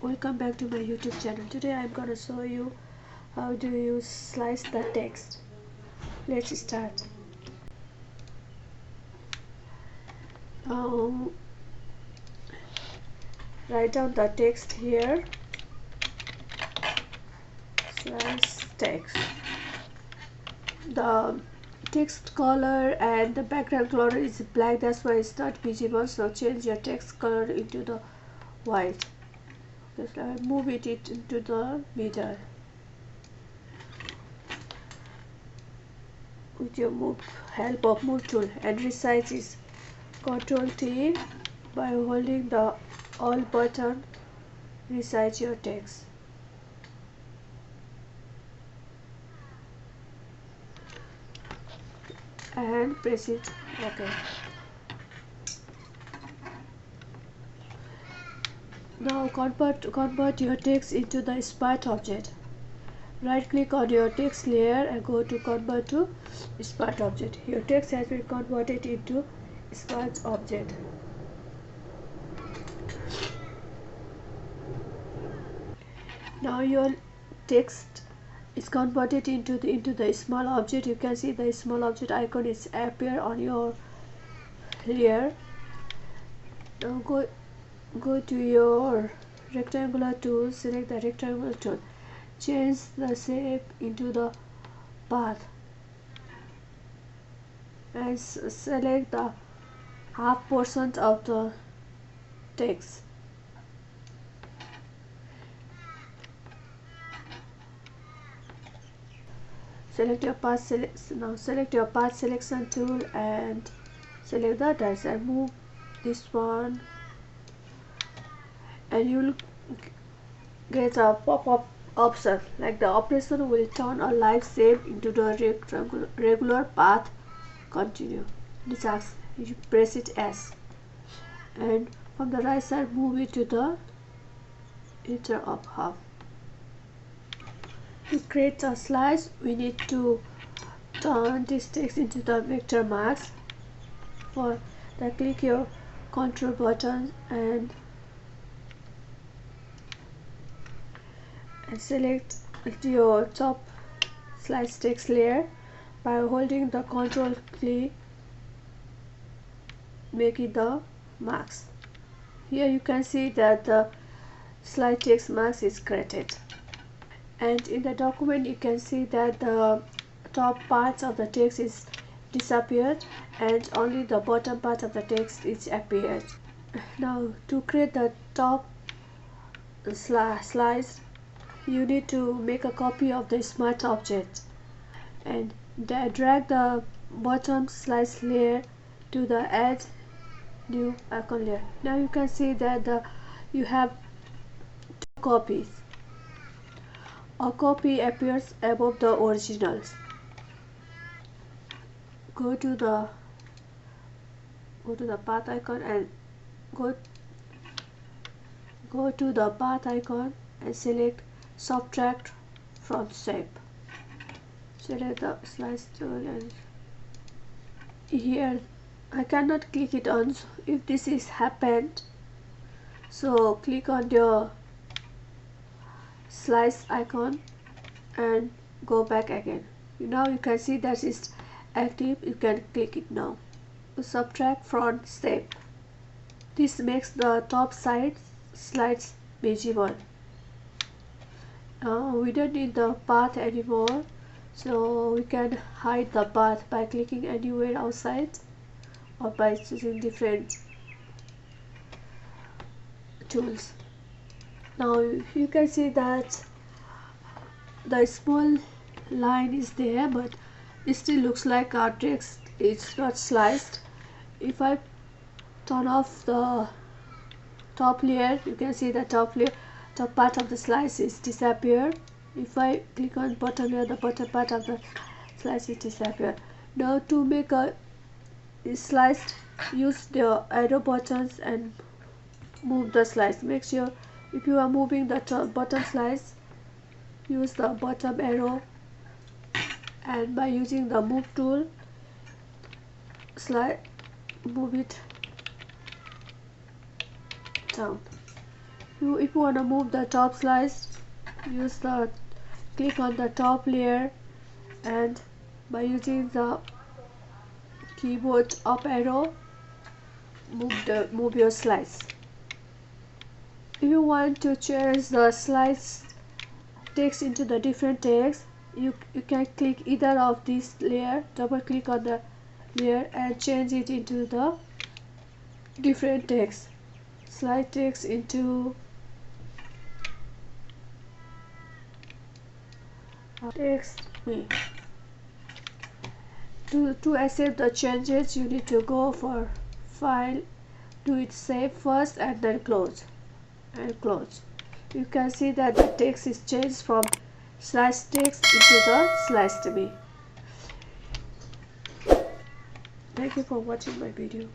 Welcome back to my YouTube channel. Today I'm gonna show you how do you slice the text. Let's start. Write down the text here. Slice text. The text color and the background color is black, that's why it's not visible, so change your text color into the white. Just move it into the middle with your help of move tool, and resize is Ctrl T. By holding the Alt button, resize your text. And press it OK. Now convert your text into the smart object. Right click on your text layer and go to convert to smart object. Your text has been converted into smart object. Now your text is converted into the small object. You can see the small object icon is appear on your layer. Now go to your rectangular tool, select the rectangular tool, change the shape into the path, and select the half portion of the text. Select your path. Select your path selection tool and select the dice and move this one, and you will get a pop-up option like the operation will turn a live shape into the regular path. Continue. This asks you press it S, and from the right side move it to the center of half. To create a slice, we need to turn this text into the vector marks. For that, click your Control button and select your top slice text layer. By holding the Control key, make it the marks. Here you can see that the slice text marks is created. And in the document you can see that the top parts of the text is disappeared and only the bottom part of the text is appeared. Now to create the top slice, you need to make a copy of the smart object and drag the bottom slice layer to the add new icon layer. Now you can see that you have two copies. A copy appears above the originals. Go to the path icon and go to the path icon and select subtract from shape. Select the slice tool, and here I cannot click it on if this is happened, so click on your slice icon and go back again. Now you can see that it's active. You can click it now. Subtract from shape. This makes the top side slides visible. We don't need the path anymore, so we can hide the path by clicking anywhere outside or by choosing different tools. Now you can see that the small line is there, but it still looks like our text is not sliced. If I turn off the top layer, you can see the top part of the slice is disappeared. If I click on bottom layer, the bottom part of the slice is disappeared. Now to make a slice, use the arrow buttons and move the slice. Make sure if you are moving the bottom slice, use the bottom arrow, and by using the move tool, move it down. If you want to move the top slice, click on the top layer, and by using the keyboard up arrow, move your slice. If you want to change the slice text into the different text, you can click either of these layer, double click on the layer and change it into the different text. Slide text into text me. To accept the changes, you need to go for file, do it save first and then close and close. You can see that the text is changed from sliced text into the sliced me. Thank you for watching my video.